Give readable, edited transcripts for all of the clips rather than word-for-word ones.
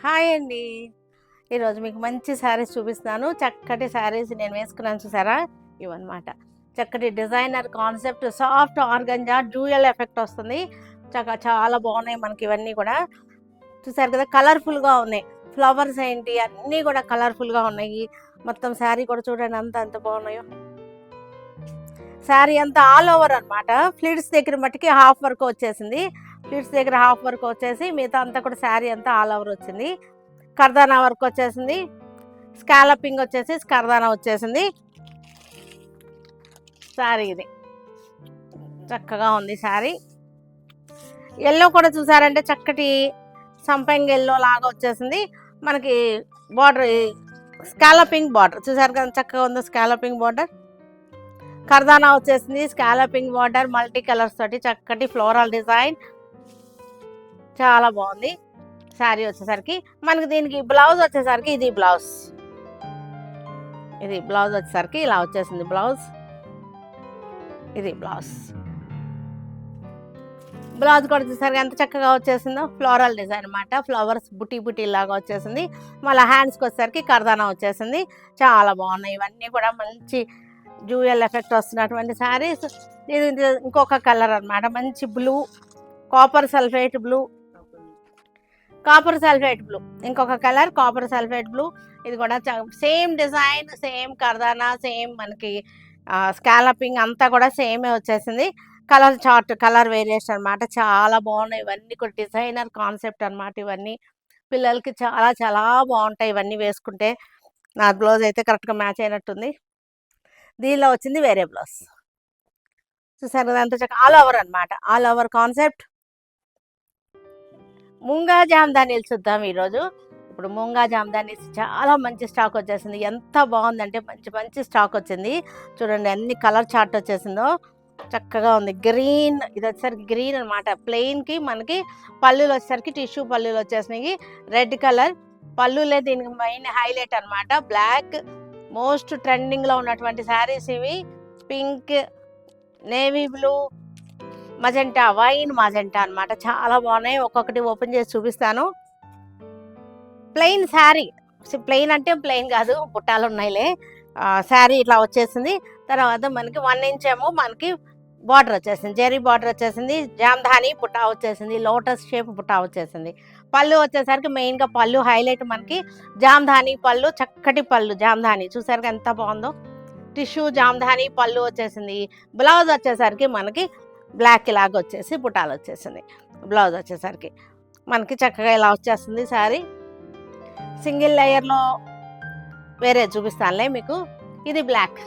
Hi అండి. ఈరోజు మీకు మంచి శారీస్ చూపిస్తున్నాను. చక్కటి శారీస్ నేను వేసుకున్నాను చూసారా? ఇవన్నమాట. చక్కటి designer concept soft organza dual effect వస్తుంది. చాలా బాగున్నాయి మనకి ఇవన్నీ కూడా. చూసారు కదా కలర్ఫుల్గా ఉన్నాయి. ఫ్లవర్స్ ఏంటి అన్నీ కూడా కలర్ఫుల్గా ఉన్నాయి. మొత్తం శారీ కూడా చూడండి ఎంత బాగున్నాయో. శారీ అంతా ఆల్ ఓవర్ అనమాట. ఫ్లిట్స్ దగ్గర మట్టుకి హాఫ్ వర్క్ వచ్చేసింది. ఫ్లిట్స్ దగ్గర హాఫ్ వర్క్ వచ్చేసి మిగతా అంతా కూడా శారీ అంతా ఆల్ ఓవర్ వచ్చింది. కర్దానా వర్క్ వచ్చేసింది. స్కాలపింగ్ వచ్చేసి కర్దానా వచ్చేసింది. శారీ ఇది చక్కగా ఉంది. శారీ ఎల్లో కూడా చూసారంటే చక్కటి సంపంగి ఎల్లో లాగా వచ్చేసింది మనకి. బార్డర్ స్కాలపింగ్ బార్డర్ చూసారు కదా చక్కగా ఉంది. స్కాలపింగ్ బార్డర్ కర్దానా వచ్చేసింది. స్కాలపింగ్ బార్డర్ మల్టీ కలర్స్ తోటి చక్కటి ఫ్లోరల్ డిజైన్ చాలా బాగుంది. శారీ వచ్చేసరికి మనకి దీనికి బ్లౌజ్ వచ్చేసరికి ఇది బ్లౌజ్ వచ్చేసరికి ఇలా వచ్చేసింది. బ్లౌజ్ ఇది బ్లౌజ్ కూడా చూసారు ఎంత చక్కగా వచ్చేసిందో. ఫ్లోరల్ డిజైన్ అనమాట. ఫ్లవర్స్ బుటీ లాగా వచ్చేసింది. మళ్ళీ హ్యాండ్స్కి వచ్చేసరికి కర్దానా వచ్చేసింది. చాలా బాగున్నాయి ఇవన్నీ కూడా. మంచి డ్యూయల్ ఎఫెక్ట్ వస్తున్నటువంటి శారీస్. ఇది ఇంకొక కలర్ అనమాట. మంచి బ్లూ కాపర్ సల్ఫేట్ బ్లూ ఇంకొక కలర్ కాపర్ సల్ఫేట్ బ్లూ. ఇది కూడా సేమ్ డిజైన్ సేమ్ కర్దానా సేమ్ మనకి స్కాలపింగ్ అంతా కూడా సేమే వచ్చేసింది. కలర్ చార్ట్ కలర్ వేరియేషన్ అనమాట. చాలా బాగున్నాయి ఇవన్నీ కూడా. డిజైనర్ కాన్సెప్ట్ అనమాట ఇవన్నీ. పిల్లలకి చాలా బాగుంటాయి ఇవన్నీ వేసుకుంటే. నా బ్లౌజ్ అయితే కరెక్ట్గా మ్యాచ్ అయినట్టుంది. దీనిలో వచ్చింది వేరే బ్లౌజ్ చూసారు కదా అంత చక్కగా ఆల్ ఓవర్ అనమాట. All over concept. ముంగా జామ్దానీలు చూద్దాం ఈరోజు. ఇప్పుడు ముంగా జామ్దానీస్ చాలా మంచి స్టాక్ వచ్చేసింది. ఎంత బాగుందంటే మంచి స్టాక్ వచ్చింది. చూడండి అన్ని కలర్ చార్ట్ వచ్చేసిందో చక్కగా ఉంది. గ్రీన్ ఇది వచ్చేసరికి గ్రీన్ అనమాట. ప్లెయిన్కి మనకి పళ్ళులు వచ్చేసరికి టిష్యూ పళ్ళులు వచ్చేసినాయి. రెడ్ కలర్ పళ్ళులే దీనికి మెయిన్ హైలైట్ అనమాట. బ్లాక్ మోస్ట్ ట్రెండింగ్లో ఉన్నటువంటి శారీస్ ఇవి. Pink navy blue magenta wine magenta అనమాట. చాలా బాగున్నాయి. ఒక్కొక్కటి ఓపెన్ చేసి చూపిస్తాను. ప్లెయిన్ శారీ. ప్లెయిన్ అంటే ప్లెయిన్ కాదు బుట్టాలు ఉన్నాయిలే. శారీ ఇట్లా వచ్చేసింది. తర్వాత మనకి 1 ఇంచ్ ఏమో మనకి బార్డర్ వచ్చేసింది. జెరీ బార్డర్ వచ్చేసింది. జామ్ధాని బుట్టా వచ్చేసింది. లోటస్ షేప్ బుట్టా వచ్చేసింది. పళ్ళు వచ్చేసరికి మెయిన్గా పళ్ళు హైలైట్ మనకి జామ్ధాని పళ్ళు. చక్కటి పళ్ళు జామ్ధాని చూసారు ఎంత బాగుందో. టిష్యూ జామ్ధాని పళ్ళు వచ్చేసింది. బ్లౌజ్ వచ్చేసరికి మనకి బ్లాక్ ఇలాగ వచ్చేసి బుట్టాలు వచ్చేసింది. బ్లౌజ్ వచ్చేసరికి మనకి చక్కగా ఇలా వచ్చేస్తుంది శారీ. సింగిల్ లేయర్లో వేరే చూపిస్తానులే మీకు. ఇది బ్లాక్.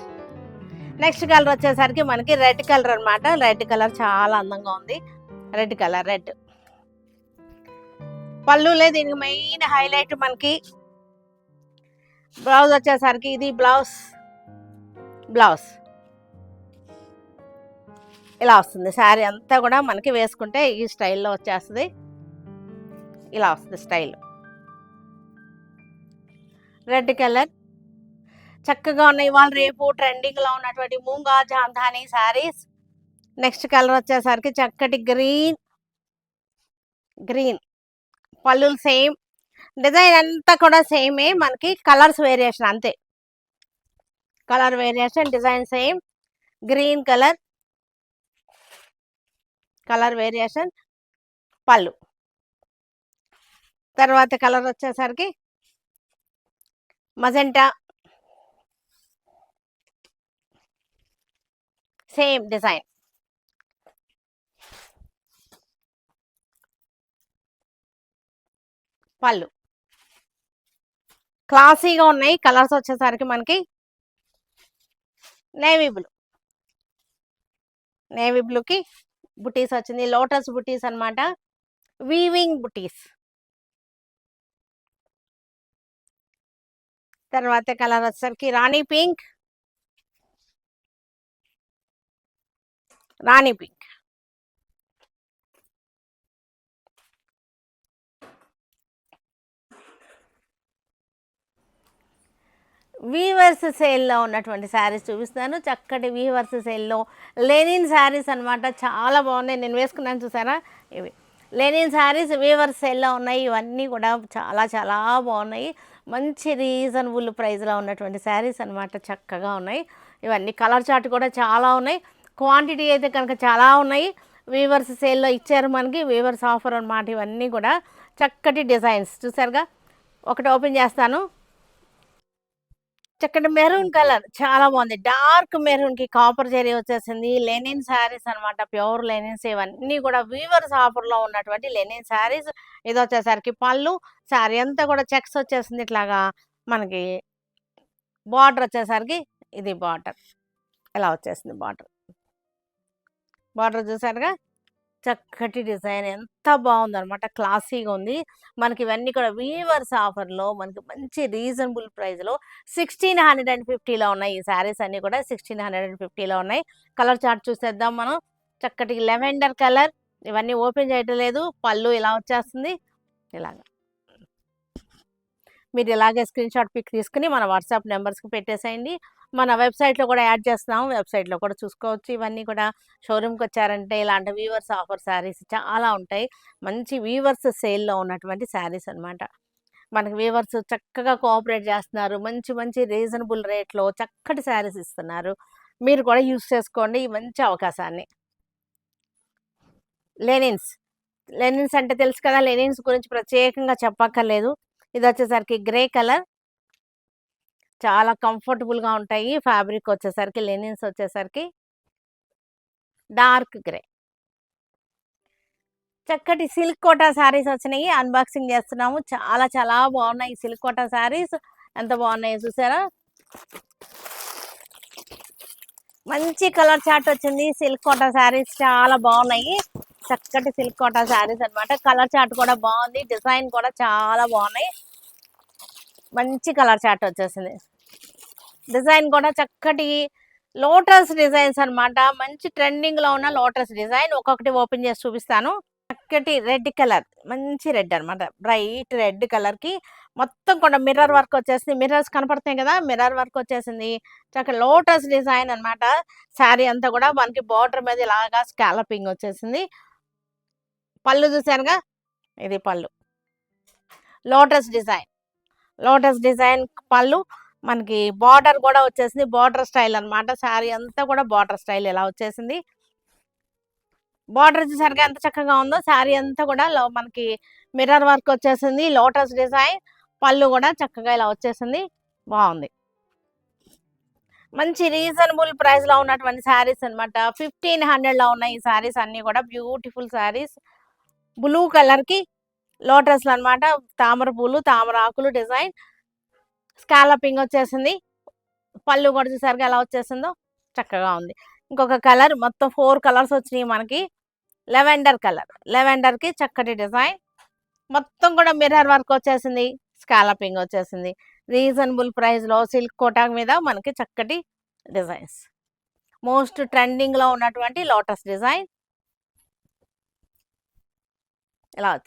నెక్స్ట్ కలర్ వచ్చేసరికి మనకి రెడ్ కలర్ అనమాట. రెడ్ కలర్ చాలా అందంగా ఉంది. రెడ్ కలర్ రెడ్ పళ్ళులే దీనికి మెయిన్ హైలైట్ మనకి. బ్లౌజ్ వచ్చేసరికి ఇది బ్లౌజ్ ఇలా వస్తుంది. శారీ అంతా కూడా మనకి వేసుకుంటే ఈ స్టైల్లో వచ్చేస్తుంది. ఇలా వస్తుంది స్టైల్. రెడ్ కలర్ చక్కగా ఉన్నాయి. ఇవాళ రేపు ట్రెండింగ్లో ఉన్నటువంటి మూంగా జామ్ధాని శారీస్. నెక్స్ట్ కలర్ వచ్చేసరికి చక్కటి గ్రీన్ పళ్ళులు సేమ్. డిజైన్ అంతా కూడా సేమే. మనకి కలర్స్ వేరియేషన్ అంతే. Colour variation design same. Green colour variation పళ్ళు. తర్వాత కలర్ వచ్చేసరికి మజెంటా సేమ్ డిజైన్. పళ్ళు క్లాసీగా ఉన్నాయి. కలర్స్ వచ్చేసరికి మనకి నేవీ బ్లూకి బుటీస్ వచ్చింది. లోటస్ బుటీస్ అనమాట. వీవింగ్ బుటీస్. తర్వాత కలర్ వచ్చేసరికి రాణి పింక్ వీవర్స్ సేల్లో ఉన్నటువంటి శారీస్ చూపిస్తాను. చక్కటి వీవర్స్ సేల్లో లెనిన్ శారీస్ అనమాట. చాలా బాగున్నాయి. నేను వేసుకున్నాను చూసారా. ఇవి లెనిన్ శారీస్ వీవర్ సేల్‌లో ఉన్నాయి. ఇవన్నీ కూడా చాలా చాలా బాగున్నాయి. మంచి రీజనబుల్ ప్రైస్‌లో ఉన్నటువంటి శారీస్ అనమాట. చక్కగా ఉన్నాయి. ఇవన్నీ కలర్ చార్ట్ కూడా చాలా ఉన్నాయి. క్వాంటిటీ అయితే కనుక చాలా ఉన్నాయి. వీవర్స్ సేల్‌లో ఇచ్చారు మనకి. వీవర్స్ ఆఫర్ అనమాట. ఇవన్నీ కూడా చక్కటి డిజైన్స్ చూసారుగా. ఒకటి ఓపెన్ చేస్తాను. చక్కటి మెరూన్ కలర్ చాలా బాగుంది. డార్క్ మెరూన్‌కి కాపర్ జరీ వచ్చేసింది. లెనిన్ శారీస్ అనమాట. ప్యూర్ లెనిన్స్ ఇవన్నీ కూడా వీవర్స్ ఆఫర్‌లో ఉన్నటువంటి లెనిన్ శారీస్. ఇదొచ్చేసరికి పళ్ళు. శారీ అంతా కూడా చెక్స్ వచ్చేసింది ఇట్లాగా మనకి. బార్డర్ వచ్చేసరికి ఇది బార్డర్. ఇలా వచ్చేసింది బార్డర్. బార్డర్ చూసారుగా. చక్కటి డిజైన్ ఎంత బాగుందనమాట. క్లాసీగా ఉంది. మనకి ఇవన్నీ కూడా వీవర్స్ ఆఫర్‌లో మనకి మంచి రీజనబుల్ ప్రైస్‌లో 1650లో ఉన్నాయి. ఈ శారీస్ అన్నీ కూడా 1650లో ఉన్నాయి. కలర్ చార్ట్ చూసేద్దాం మనం. చక్కటి లెవెండర్ కలర్. ఇవన్నీ ఓపెన్ చేయటం లేదు. పళ్ళు ఇలా వచ్చేస్తుంది. ఇలాగ. మీరు ఇలాగే స్క్రీన్‌షాట్ పిక్ తీసుకొని మన వాట్సాప్ నెంబర్స్‌కి పెట్టేసేయండి. మన వెబ్‌సైట్‌లో కూడా యాడ్ చేస్తున్నాము. వెబ్‌సైట్‌లో కూడా చూసుకోవచ్చు. ఇవన్నీ కూడా షోరూమ్‌కొచ్చారంటే ఇలాంటి వీవర్స్ ఆఫర్ శారీస్ చాలా ఉంటాయి. మంచి వీవర్స్ సేల్‌లో ఉన్నటువంటి శారీస్ అనమాట. మనకి వీవర్స్ చక్కగా కోఆపరేట్ చేస్తున్నారు. మంచి మంచి రీజనబుల్ రేట్‌లో చక్కటి శారీస్ ఇస్తున్నారు. మీరు కూడా యూజ్ చేసుకోండి ఈ మంచి అవకాశాన్ని. లెనిన్స్. లెనిన్స్ అంటే తెలుసు కదా! లెనిన్స్ గురించి ప్రత్యేకంగా చెప్పక్కర్లేదు. ఇదొచ్చేసరికి గ్రే కలర్. చాలా కంఫర్టబుల్‌గా ఉంటాయి. ఫ్యాబ్రిక్ వచ్చేసరికి లెనిన్స్ వచ్చేసరికి డార్క్ గ్రే. చక్కటి సిల్క్ కోటా శారీస్ వచ్చినాయి. అన్బాక్సింగ్ చేస్తున్నాము. చాలా చాలా బాగున్నాయి ఈ సిల్క్ కోటా శారీస్. ఎంత బాగున్నాయో చూసారా? మంచి కలర్ చార్ట్ వచ్చింది. సిల్క్ కోటా శారీస్ చాలా బాగున్నాయి. చక్కటి సిల్క్ కోటా శారీస్ అనమాట. కలర్ చార్ట్ కూడా బాగుంది. డిజైన్ కూడా చాలా బాగున్నాయి. మంచి కలర్ చార్ట్ వచ్చేసింది. డిజైన్ కూడా చక్కటి లోటస్ డిజైన్స్ అనమాట. మంచి ట్రెండింగ్‌లో ఉన్న లోటస్ డిజైన్. ఒక్కొక్కటి ఓపెన్ చేసి చూపిస్తాను. చక్కటి రెడ్ కలర్. మంచి రెడ్ అనమాట. బ్రైట్ రెడ్ కలర్‌కి మొత్తం కూడా మిర్రర్ వర్క్ వచ్చేసింది. మిర్రర్స్ కనపడుతున్నాయి కదా! మిర్రర్ వర్క్ వచ్చేసింది. చక్కగా లోటస్ డిజైన్ అనమాట. శారీ అంతా కూడా మనకి బార్డర్ మీద ఇలాగా స్కాలపింగ్ వచ్చేసింది. పళ్ళు చూసారుగా. ఇది పళ్ళు. Lotus design. లోటస్ డిజైన్ పళ్ళు. మనకి బార్డర్ కూడా వచ్చేసింది. బార్డర్ స్టైల్ అనమాట. శారీ అంతా కూడా బార్డర్ స్టైల్ ఇలా వచ్చేసింది. బార్డర్ చూసారుగా ఎంత చక్కగా ఉందో. శారీ అంతా కూడా మనకి మిర్రర్ వర్క్ వచ్చేసింది. Lotus design. పళ్ళు కూడా చక్కగా ఇలా వచ్చేసింది. బాగుంది. మంచి రీజనబుల్ ప్రైస్‌లో ఉన్నటువంటి శారీస్ అనమాట. 1500లో ఉన్నాయి ఈ శారీస్ అన్నీ కూడా. బ్యూటిఫుల్ శారీస్. బ్లూ కలర్‌కి లోటస్‌లు అనమాట. తామర పూలు, తామర ఆకులు డిజైన్. స్కాలపింగ్ వచ్చేసింది. పళ్ళు కూడా చూసారుగా ఎలా వచ్చేసిందో. చక్కగా ఉంది. ఇంకొక కలర్ మొత్తం 4 కలర్స్ వచ్చినాయి మనకి. Lavender colour. లెవెండర్‌కి చక్కటి డిజైన్. మొత్తం కూడా మిర్రర్ వర్క్ వచ్చేసింది. స్కాలపింగ్ వచ్చేసింది. రీజనబుల్ ప్రైస్‌లో సిల్క్ కోటా మీద మనకి చక్కటి డిజైన్స్. మోస్ట్ ట్రెండింగ్‌లో ఉన్నటువంటి లోటస్ డిజైన్. ఇలా వచ్చేసింది.